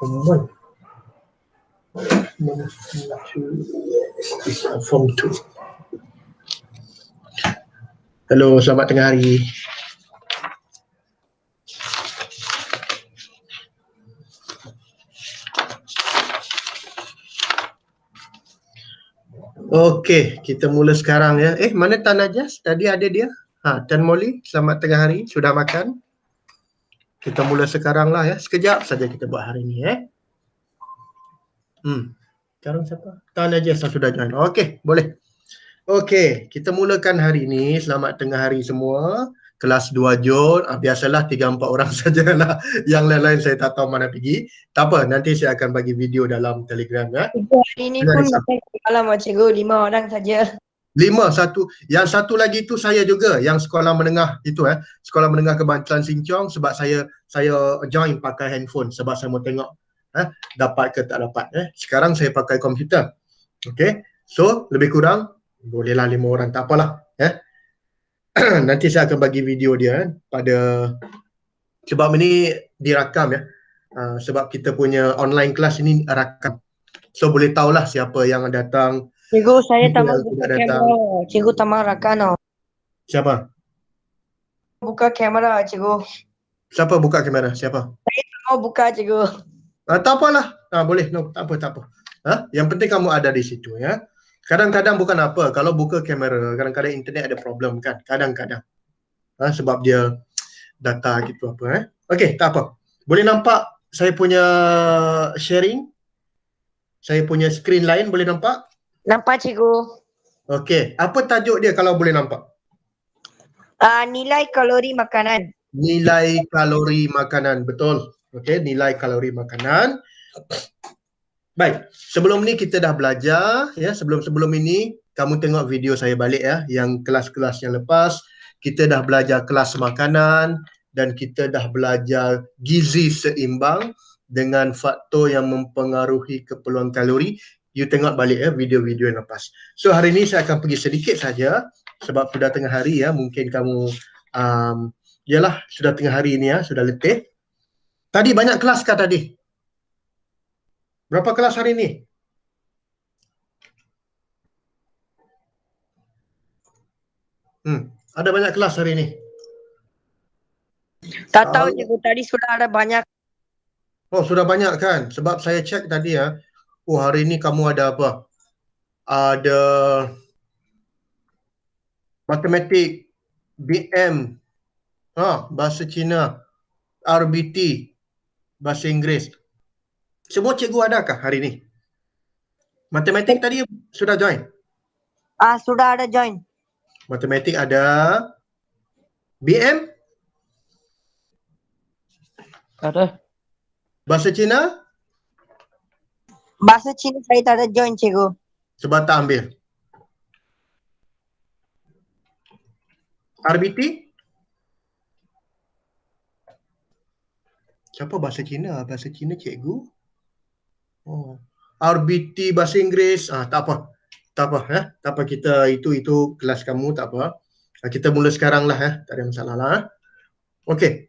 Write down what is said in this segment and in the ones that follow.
Form 1. Form 2. Hello, selamat tengah hari. Okey, kita mula sekarang ya. Mana Tan Najas? Tadi ada dia? Tan Molly, selamat tengah hari. Sudah makan? Kita mula sekarang lah ya. Sekejap saja kita buat hari ni Sekarang siapa? Tan Najas sudah join. Okey, boleh. Okey, kita mulakan hari ini. Selamat tengah hari semua. Kelas 2 Jun. Biasalah 3-4 orang sajalah. Yang lain-lain saya tak tahu mana pergi. Tak apa, nanti saya akan bagi video dalam Telegram ya. Hari ini pun makan malam cikgu 5 orang saja. 1. Yang satu lagi tu saya juga, yang sekolah menengah itu sekolah menengah Kebangsaan Sincong, sebab saya join pakai handphone sebab saya mau tengok dapat ke tak dapat Sekarang saya pakai komputer. Okey. So lebih kurang bolehlah 5 orang, tak apalah nanti saya akan bagi video dia pada, sebab ini dirakam sebab kita punya online kelas ini rakam. So boleh tahulah siapa yang datang. Cikgu, saya tak mahu buka kamera. Cikgu tak mahu rakan. Siapa? Buka kamera, cikgu. Siapa buka kamera? Siapa? Saya tak mahu buka, cikgu. Tak apalah. Boleh. No, tak apa. Yang penting kamu ada di situ ya. Kadang-kadang bukan apa, kalau buka kamera, kadang-kadang internet ada problem kan. Kadang-kadang. Sebab dia data gitu apa Okey, tak apa. Boleh nampak saya punya sharing? Saya punya screen lain boleh nampak? Nampak, cikgu. Okey, apa tajuk dia kalau boleh nampak? Nilai kalori makanan. Nilai kalori makanan, betul. Okey, nilai kalori makanan. Baik, sebelum ni kita dah belajar ya, sebelum ini kamu tengok video saya balik ya, yang kelas-kelas yang lepas kita dah belajar kelas makanan dan kita dah belajar gizi seimbang dengan faktor yang mempengaruhi keperluan kalori. You tengok balik ya video-video yang lepas. So hari ni saya akan pergi sedikit saja sebab sudah tengah hari ya, mungkin kamu yalah sudah tengah hari ni ya, sudah letih. Tadi banyak kelas kah tadi? Berapa kelas hari ni? Ada banyak kelas hari ni? Tak tahu, cikgu. Tadi sudah ada banyak. Oh, sudah banyak kan? Sebab saya cek tadi ya. Oh, hari ni kamu ada apa? Ada matematik, BM, bahasa Cina, RBT, bahasa Inggeris. Semua cikgu adakah hari ni? Matematik tadi sudah join? Sudah ada join. Matematik ada. BM? Ada. Bahasa Cina? Bahasa Cina saya tak ada join, cikgu. Sebab tak ambil. RBT? Siapa bahasa Cina? Bahasa Cina cikgu? Oh. RBT bahasa Inggeris. Tak apa. Tak apa tak apa, kita itu kelas kamu, tak apa. Kita mula sekarang lah tak ada masalah lah. Okey.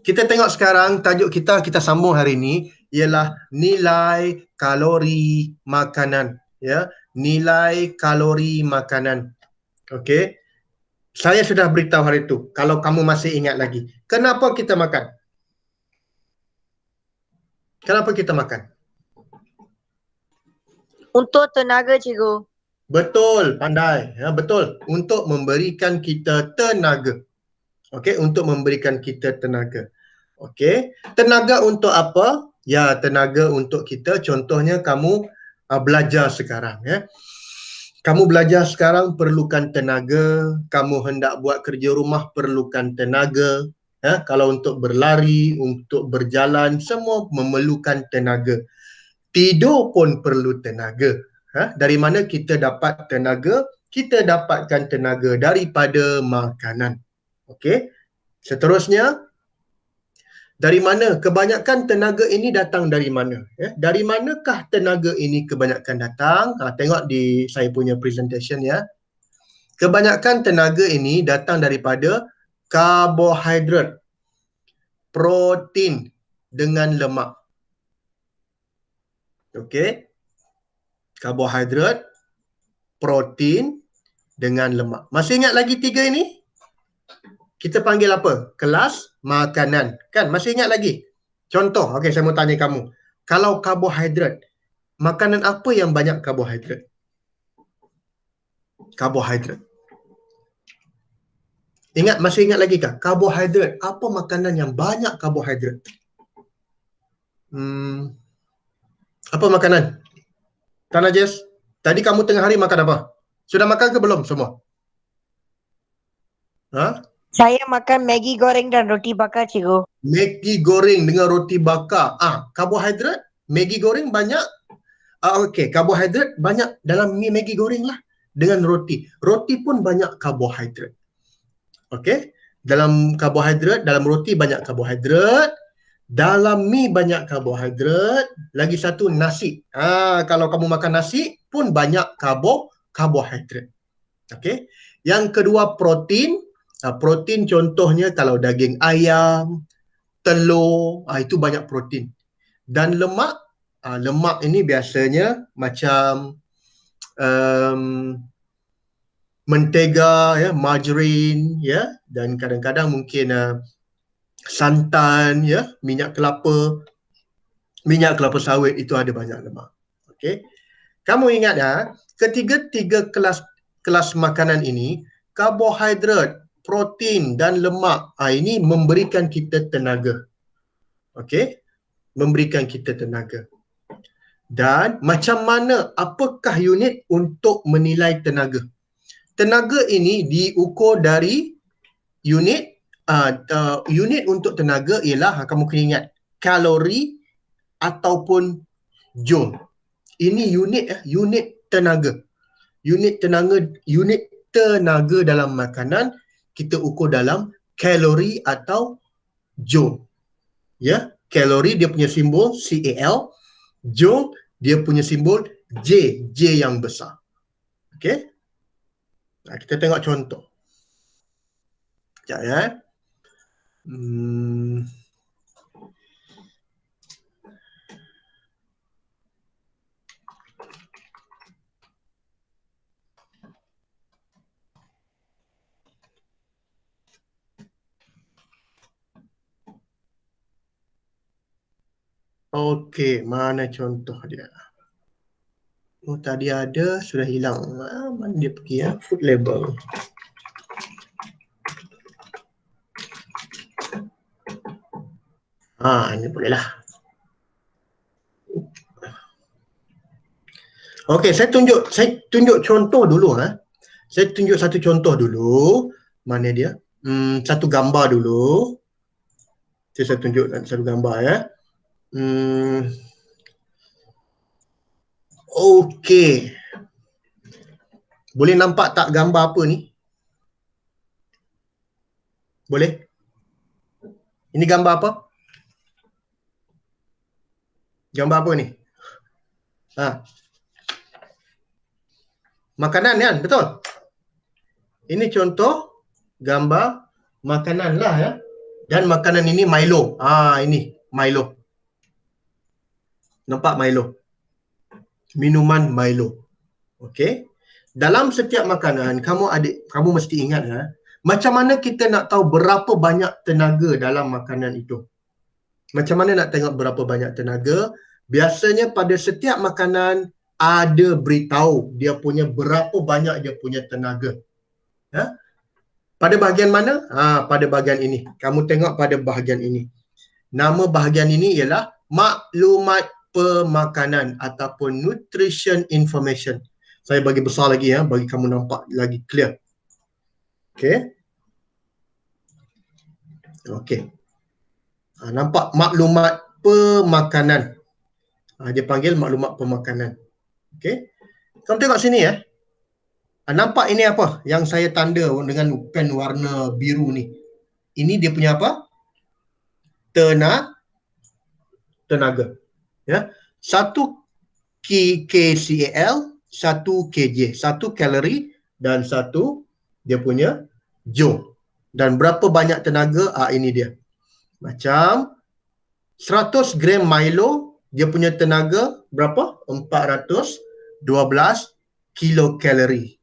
Kita tengok sekarang tajuk kita sambung hari ini ialah nilai kalori makanan ya, nilai kalori makanan. Okey. Saya sudah beritahu hari itu, kalau kamu masih ingat lagi. Kenapa kita makan? Kenapa kita makan? Untuk tenaga, cikgu. Betul, pandai. Ya, betul. Untuk memberikan kita tenaga. Okey, untuk memberikan kita tenaga. Okey, tenaga untuk apa? Ya, tenaga untuk kita. Contohnya kamu belajar sekarang ya. Kamu belajar sekarang perlukan tenaga, kamu hendak buat kerja rumah perlukan tenaga. Ya, kalau untuk berlari, untuk berjalan, semua memerlukan tenaga. Tidur pun perlu tenaga. Dari mana kita dapat tenaga? Kita dapatkan tenaga daripada makanan. Okey. Seterusnya, dari mana? Kebanyakan tenaga ini datang dari mana? Dari manakah tenaga ini kebanyakan datang? Tengok di saya punya presentation ya. Kebanyakan tenaga ini datang daripada karbohidrat, protein dengan lemak. Okey. Karbohidrat, protein dengan lemak. Masih ingat lagi tiga ini? Kita panggil apa? Kelas makanan. Kan? Masih ingat lagi? Contoh, okey, saya mau tanya kamu. Kalau karbohidrat, makanan apa yang banyak karbohidrat? Karbohidrat. Masih ingat lagi kah? Karbohidrat. Apa makanan yang banyak karbohidrat? Apa makanan? Tanah Jess, tadi kamu tengah hari makan apa? Sudah makan ke belum semua? Ha? Saya makan Maggi goreng dan roti bakar, cikgu. Maggi goreng dengan roti bakar. Karbohidrat, Maggi goreng banyak. Okey, karbohidrat banyak dalam mi Maggi goreng lah. Dengan roti. Roti pun banyak karbohidrat. Okey? Dalam karbohidrat, dalam roti banyak karbohidrat. Dalam mi banyak karbohidrat. Lagi satu nasi. Kalau kamu makan nasi pun banyak karbohidrat. Okey. Yang kedua protein. Protein contohnya kalau daging ayam, telur, itu banyak protein. Dan lemak, lemak ini biasanya macam mentega, ya, margarine, ya, dan kadang-kadang mungkin santan, ya, minyak kelapa sawit, itu ada banyak lemak. Okey. Kamu ingat ketiga-tiga kelas makanan ini, karbohidrat, protein dan lemak, ini memberikan kita tenaga. Okey? Memberikan kita tenaga. Dan macam mana, apakah unit untuk menilai tenaga? Tenaga ini diukur dari unit unit untuk tenaga ialah, kamu kena ingat, kalori ataupun joule. Ini unit tenaga. Unit tenaga dalam makanan kita ukur dalam kalori atau joule. Ya, kalori dia punya simbol CAL, joule dia punya simbol J yang besar. Okey? Kita tengok contoh. Sekejap ya. Okey, mana contoh dia? Tadi ada, sudah hilang. Mana dia pergi ya? Food label. Ini bolehlah. Okey, saya tunjuk contoh dulu. Saya tunjuk satu contoh dulu. Mana dia? Satu gambar dulu. Saya tunjuk satu gambar ya. Okey. Boleh nampak tak gambar apa ni? Boleh? Ini gambar apa? Gambar apa ni? Makanan kan? Betul? Ini contoh gambar makanan lah ya. Dan makanan ini Milo. Ini Milo. Nampak Milo? Minuman Milo. Okey. Dalam setiap makanan, kamu mesti ingat macam mana kita nak tahu berapa banyak tenaga dalam makanan itu. Macam mana nak tengok berapa banyak tenaga? Biasanya pada setiap makanan ada beritahu dia punya berapa banyak dia punya tenaga. Pada bahagian mana? Pada bahagian ini. Kamu tengok pada bahagian ini. Nama bahagian ini ialah maklumat pemakanan ataupun nutrition information. Saya bagi besar lagi bagi kamu nampak lagi clear. Okey. Okey. Nampak maklumat pemakanan. Dia panggil maklumat pemakanan. Okey. Kamu tengok sini ya. Nampak ini apa? Yang saya tanda dengan pen warna biru ni. Ini dia punya apa? Tenaga. Ya. 1 kcal, 1 kj, 1 kalori dan 1 dia punya joule. Dan berapa banyak tenaga? Ini dia. Macam 100 gram Milo, dia punya tenaga berapa? 412 kilokalori.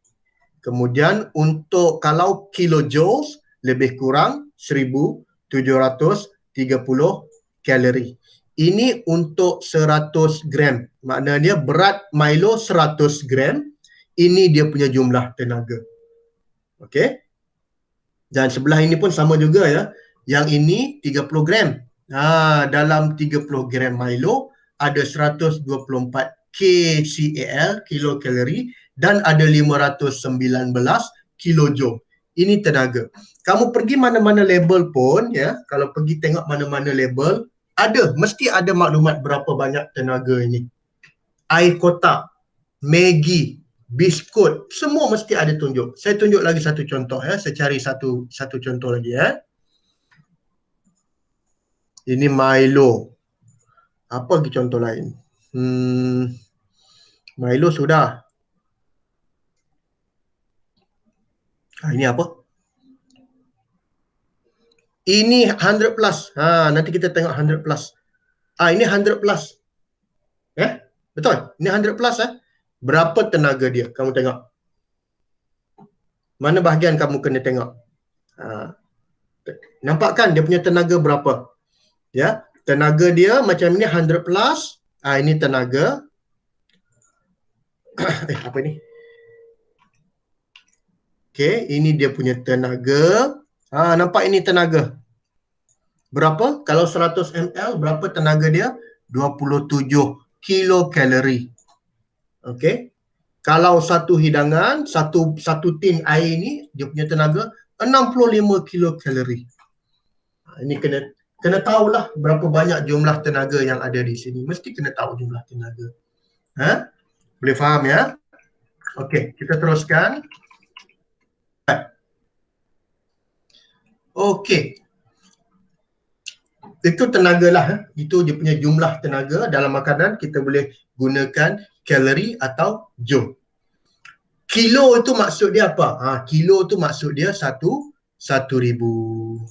Kemudian untuk kalau kilojoules lebih kurang 1730 kalori. Ini untuk 100 gram. Maknanya berat Milo 100 gram. Ini dia punya jumlah tenaga. Okey. Dan sebelah ini pun sama juga ya. Yang ini 30 gram. Dalam 30 gram Milo ada 124 kcal, kilokalori, dan ada 519 kilojoule. Ini tenaga. Kamu pergi mana-mana label pun ya, kalau pergi tengok mana-mana label, mesti ada maklumat berapa banyak tenaga ini. Air kotak, Maggi, biskut, semua mesti ada tunjuk. Saya tunjuk lagi satu contoh ya, saya cari satu contoh lagi ya. Ini Milo. Apa lagi contoh lain? Milo sudah. Ini apa? Ini 100 plus. Nanti kita tengok 100 plus. Ini 100 plus. Betul? Ini 100 plus Berapa tenaga dia? Kamu tengok. Mana bahagian kamu kena tengok? Nampak kan dia punya tenaga berapa? Ya, tenaga dia macam ni 100 plus. Ini tenaga. Apa ni? Okey, ini dia punya tenaga. Nampak ini tenaga. Berapa? Kalau 100 ml, berapa tenaga dia? 27 kilokalori. Okey. Kalau satu hidangan, satu tin air ni, dia punya tenaga 65 kilokalori. Ini kena tahulah berapa banyak jumlah tenaga yang ada di sini. Mesti kena tahu jumlah tenaga. Boleh faham ya? Okey, kita teruskan. Okey. Itu tenaga lah. Itu dia punya jumlah tenaga dalam makanan. Kita boleh gunakan kalori atau joule. Kilo itu maksud dia apa? Kilo itu maksud dia 1,000.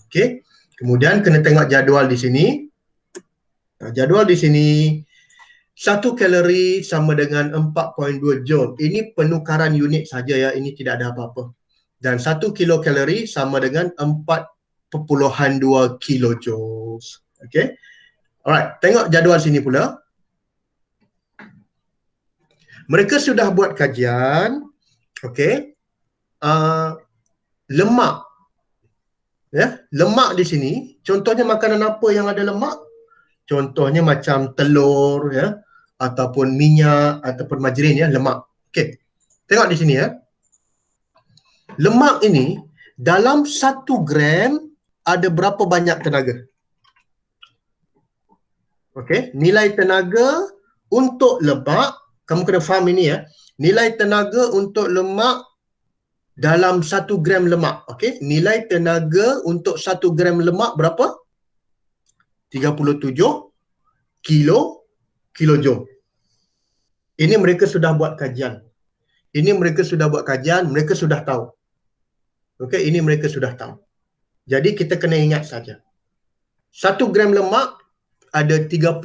Okey. Kemudian kena tengok jadual di sini. Jadual di sini 1 kalori sama dengan 4.2 joule. Ini penukaran unit saja ya. Ini tidak ada apa-apa. Dan 1 kilokalori sama dengan 4.2 kilojoules. Okey. Alright, tengok jadual sini pula. Mereka sudah buat kajian. Okey. Lemak. Ya, lemak di sini, contohnya makanan apa yang ada lemak? Contohnya macam telur ya, ataupun minyak ataupun margarin ya, lemak. Okey. Tengok di sini ya. Lemak ini dalam 1 gram ada berapa banyak tenaga? Okey, nilai tenaga untuk lemak, kamu kena faham ini ya. Nilai tenaga untuk lemak dalam 1 gram lemak. Okey, nilai tenaga untuk 1 gram lemak berapa? 37 kilojoule. Ini mereka sudah buat kajian. Mereka sudah tahu. Okey, ini mereka sudah tahu. Jadi kita kena ingat saja. 1 gram lemak ada 37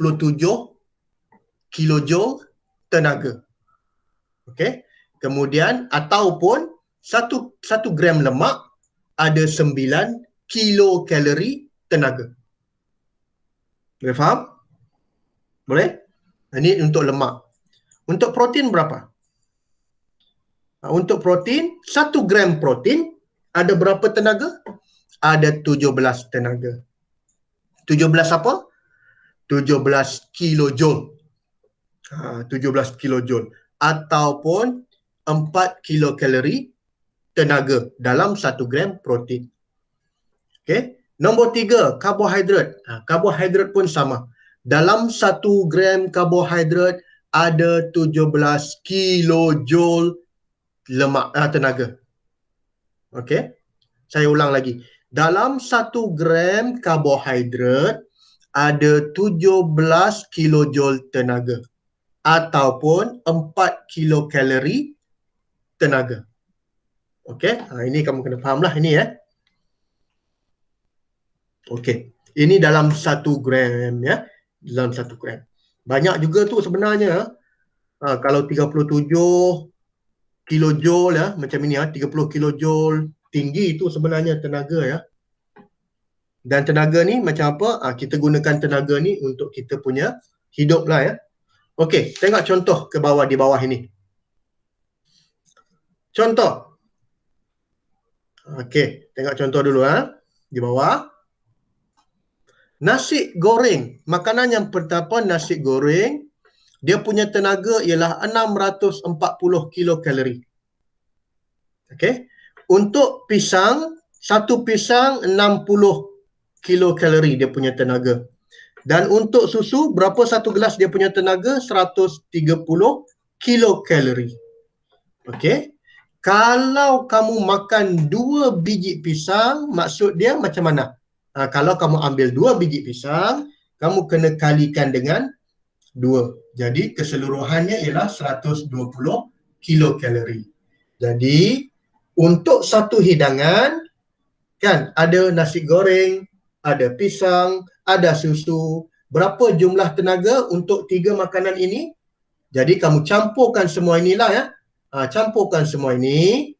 kilojoule tenaga. Okey. Kemudian ataupun 1 gram lemak ada 9 kilokalori tenaga. Boleh faham? Boleh? Ini untuk lemak. Untuk protein berapa? Untuk protein, 1 gram protein ada berapa tenaga? Ada 17 tenaga. 17 apa? 17 kilojoule. 17 kilojoule. Ataupun 4 kilokalori tenaga dalam 1 gram protein. Okey. Nombor 3, karbohidrat. Karbohidrat pun sama. Dalam 1 gram karbohidrat ada 17 kilojoule lemak tenaga. Okey. Saya ulang lagi. Dalam 1 gram karbohidrat ada 17 kilojoule tenaga ataupun 4 kilokalori tenaga. Okey, ini kamu kena fahamlah ini ya. Okey, ini dalam 1 gram ya, dalam 1 gram. Banyak juga tu sebenarnya. Kalau 37 kilojoule ya, macam ini ya, 30 kilojoule. Tinggi itu sebenarnya tenaga ya. Dan tenaga ni macam apa? Kita gunakan tenaga ni untuk kita punya hidup lah ya. Okey, tengok contoh ke bawah di bawah ini. Contoh. Okey, tengok contoh dulu di bawah. Nasi goreng. Makanan yang pertama nasi goreng. Dia punya tenaga ialah 640 kilokalori. Okey. Untuk pisang, satu pisang 60 kilokalori dia punya tenaga. Dan untuk susu, berapa satu gelas dia punya tenaga? 130 kilokalori. Okey. Kalau kamu makan 2 biji pisang, maksud dia macam mana? Kalau kamu ambil 2 biji pisang, kamu kena kalikan dengan 2. Jadi keseluruhannya ialah 120 kilokalori. Jadi untuk satu hidangan kan ada nasi goreng, ada pisang, ada susu. Berapa jumlah tenaga untuk 3 makanan ini? Jadi kamu campurkan semua inilah ya. Campurkan semua ini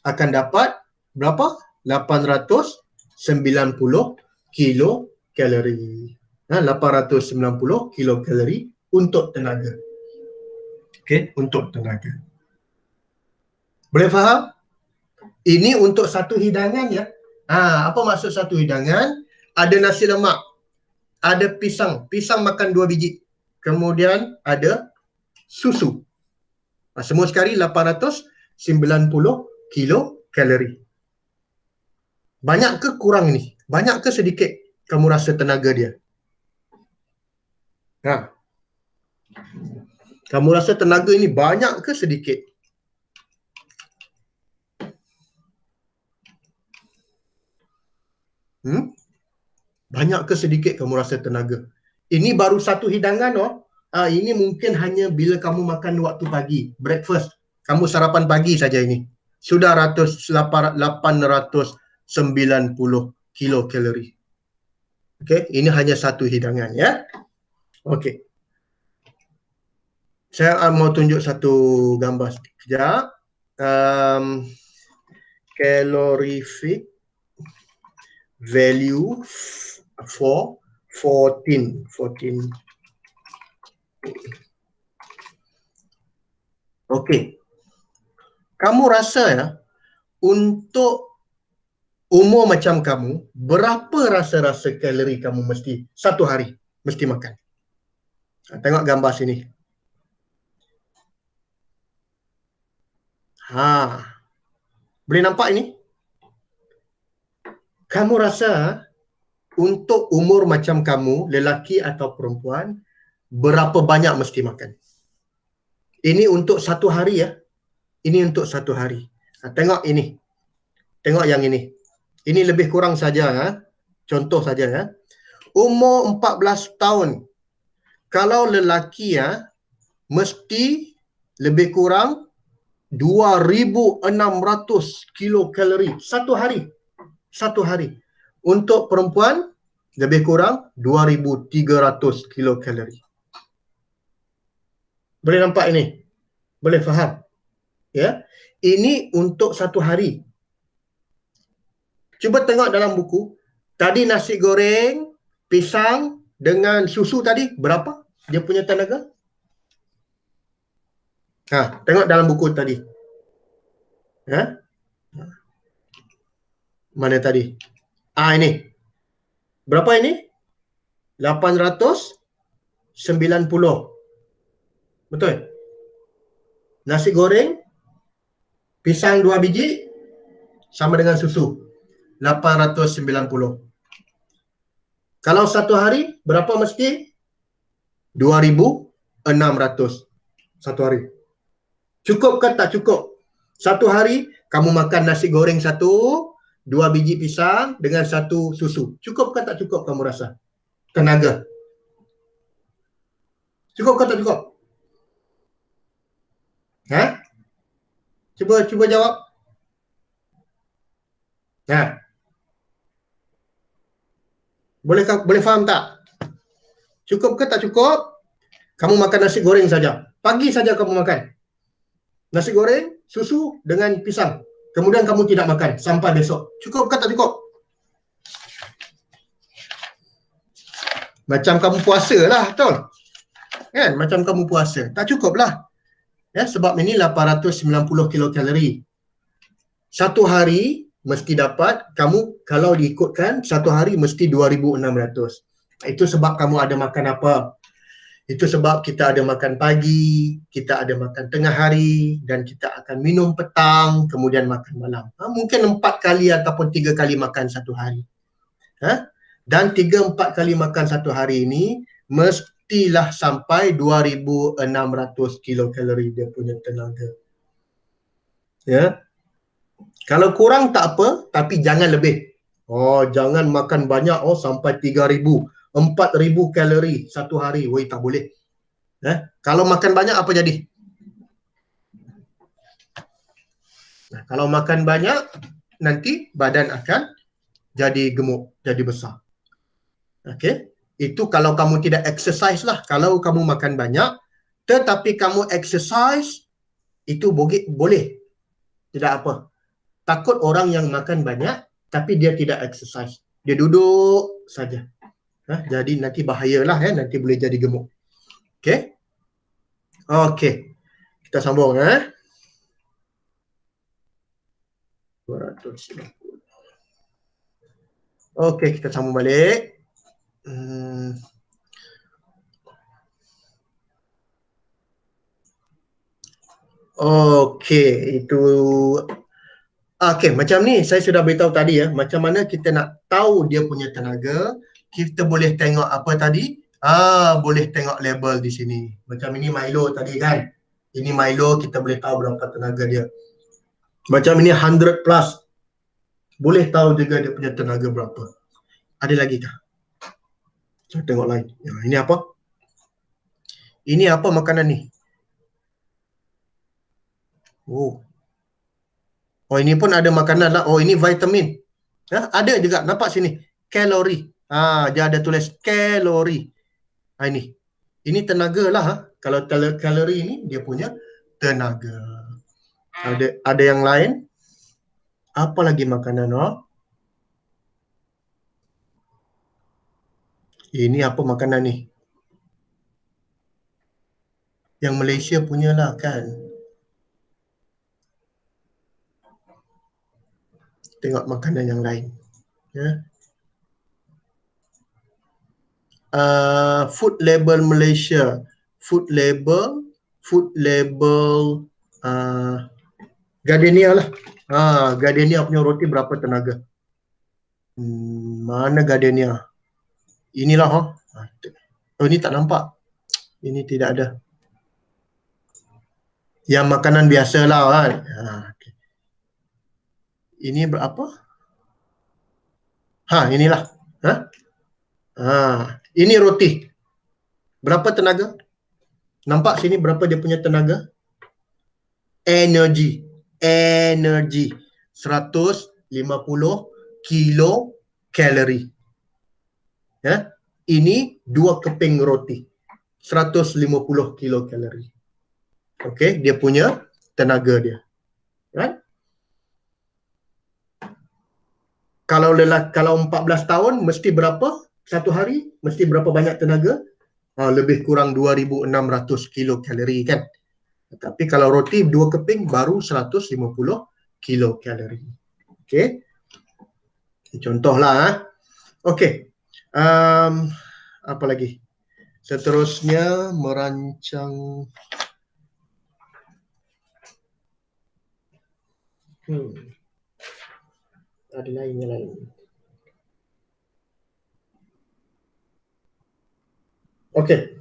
akan dapat berapa? 890 kilokalori. 890 kilokalori untuk tenaga. Okey, untuk tenaga. Boleh faham? Ini untuk satu hidangan ya. Apa maksud satu hidangan? Ada nasi lemak, ada pisang. Pisang makan 2 biji. Kemudian ada susu. Semua sekali 890 kilokalori. Banyak ke kurang ni? Banyak ke sedikit kamu rasa tenaga dia? Kamu rasa tenaga ini banyak ke sedikit? Banyak ke sedikit kamu rasa tenaga? Ini baru satu hidangan ini mungkin hanya bila kamu makan waktu pagi, breakfast. Kamu sarapan pagi saja ini. Sudah 890 kilokalori. Okey, ini hanya satu hidangan ya. Okey. Saya mau tunjuk satu gambar sekejap. Calorific value for 14. Okey. Kamu rasa ya, untuk umur macam kamu, berapa rasa-rasa kalori kamu mesti satu hari mesti makan? Tengok gambar sini. Boleh nampak ini? Kamu rasa untuk umur macam kamu, lelaki atau perempuan, berapa banyak mesti makan? Ini untuk satu hari ya. Ini untuk satu hari. Tengok ini. Tengok yang ini. Ini lebih kurang saja contoh saja ya. Umur 14 tahun. Kalau lelaki mesti lebih kurang 2,600 kilokalori satu hari. Satu hari. Untuk perempuan lebih kurang 2,300 kilokalori. Boleh nampak ini? Boleh faham? Ya. Ini untuk satu hari. Cuba tengok dalam buku. Tadi nasi goreng, pisang dengan susu tadi berapa dia punya tenaga? Tengok dalam buku tadi. Mana tadi? Ini. Berapa ini? 890. Betul? Nasi goreng, pisang 2 biji, sama dengan susu. 890. Kalau satu hari, berapa mesti? 2,600. Satu hari. Cukup ke tak cukup? Satu hari, kamu makan nasi goreng 2 biji pisang dengan 1 susu. Cukup ke tak cukup kamu rasa? Tenaga. Cukup ke tak cukup? Cuba jawab. Boleh faham tak? Cukup ke tak cukup? Kamu makan nasi goreng saja. Pagi saja kamu makan. Nasi goreng, susu dengan pisang. Kemudian kamu tidak makan sampai besok. Cukup ke tak cukup? Macam kamu puasa lah, betul? Kan? Macam kamu puasa. Tak cukup lah. Ya, sebab ini 890 kilokalori. Satu hari mesti dapat, kamu kalau diikutkan, satu hari mesti 2,600. Itu sebab kamu ada makan apa? Itu sebab kita ada makan pagi, kita ada makan tengah hari, dan kita akan minum petang, kemudian makan malam. Mungkin 4 kali ataupun 3 kali makan satu hari. Dan 3-4 kali makan satu hari ini, mestilah sampai 2,600 kilokalori dia punya tenaga. Ya. Kalau kurang tak apa, tapi jangan lebih. Jangan makan banyak sampai 3,000, 4,000 kalori satu hari. Woi, tak boleh. Kalau makan banyak apa jadi? Kalau makan banyak, nanti badan akan jadi gemuk, jadi besar. Okey. Itu kalau kamu tidak exercise lah. Kalau kamu makan banyak, tetapi kamu exercise, itu boleh. Tidak apa. Takut orang yang makan banyak, tapi dia tidak exercise. Dia duduk saja. Jadi nanti bahayalah, nanti boleh jadi gemuk. Okey. Okey. Kita sambung. 290. Okey, kita sambung balik. Okey, itu macam ni saya sudah beritahu tadi ya, macam mana kita nak tahu dia punya tenaga. Kita boleh tengok apa tadi? Boleh tengok label di sini. Macam ini Milo tadi kan. Ini Milo, kita boleh tahu berapa tenaga dia. Macam ini 100 plus. Boleh tahu juga dia punya tenaga berapa. Ada lagi kah? Saya tengok lain. Ini apa? Ini apa makanan ni? Ini pun ada makanan lah. Ini vitamin. Ada juga, nampak sini. Kalori. Dia ada tulis kalori. Ini tenaga lah. Kalau kalori ini, dia punya tenaga. Ada yang lain? Apa lagi makanan? Ini apa makanan ni? Yang Malaysia punya lah kan. Tengok makanan yang lain. Food label Malaysia. Food label Gardenia lah. Gardenia punya roti berapa tenaga? Mana Gardenia? Inilah. Ini tak nampak. Ini tidak ada. Yang makanan biasa lah kan. Okay. Ini berapa? Inilah. Ini roti. Berapa tenaga? Nampak sini berapa dia punya tenaga? Energy 150 kilokalori. Ini 2 keping roti. 150 kilokalori. Okey, dia punya tenaga dia. Right? Kalau 14 tahun mesti berapa? Satu hari mesti berapa banyak tenaga? Lebih kurang 2,600 kilokalori kan. Tapi kalau roti 2 keping baru 150 kilokalori. Okey. Contohlah. Okey. Apa lagi? Seterusnya merancang ada lain. Okey.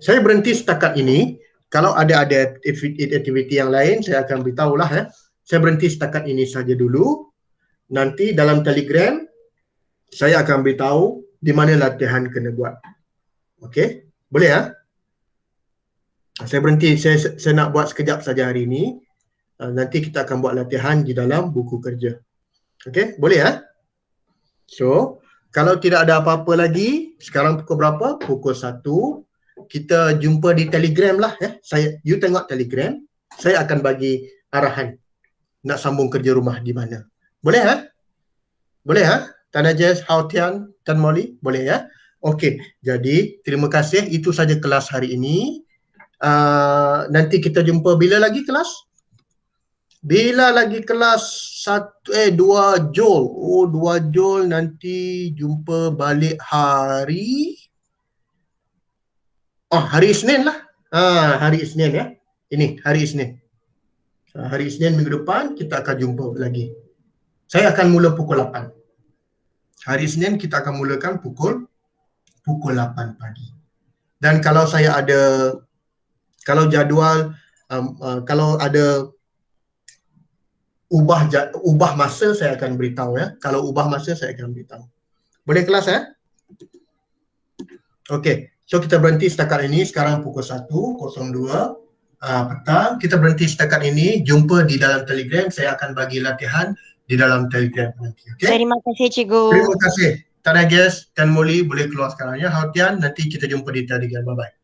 Saya berhenti setakat ini. Kalau ada aktiviti yang lain, saya akan beritahu lah. Saya berhenti setakat ini saja dulu. Nanti dalam Telegram, saya akan beritahu di mana latihan kena buat. Okey? Boleh ya? Saya berhenti. Saya nak buat sekejap saja hari ini. Nanti kita akan buat latihan di dalam buku kerja. Okey? Boleh ya? So, kalau tidak ada apa-apa lagi, sekarang pukul berapa? Pukul 1. kita jumpa di Telegram lah ya. You tengok Telegram, saya akan bagi arahan nak sambung kerja rumah di mana. Boleh ha? Boleh ha? Tan Jess, Hao Tian, Tan Molly, boleh ya? Okey, jadi terima kasih, itu saja kelas hari ini. Nanti kita jumpa bila lagi kelas? Bila lagi kelas 2 Jul. Oh, 2 Jul nanti jumpa balik hari hari Isnin lah. Hari Isnin ya. Ini hari Isnin. Hari Isnin minggu depan kita akan jumpa lagi. Saya akan mula pukul 8. Hari Isnin kita akan mulakan pukul 8 pagi. Dan kalau saya ada, kalau jadual, kalau ada ubah masa, saya akan beritahu ya. Kalau ubah masa saya akan beritahu. Boleh kelas ya? Okey. So kita berhenti setakat ini. Sekarang pukul 1.02 petang. Kita berhenti setakat ini. Jumpa di dalam Telegram. Saya akan bagi latihan di dalam Telegram nanti. Okay? Terima kasih cikgu. Terima kasih. Tan Agnes, Tan Molly boleh keluar sekarang ya. Hao Tian, nanti kita jumpa di Telegram. Bye-bye.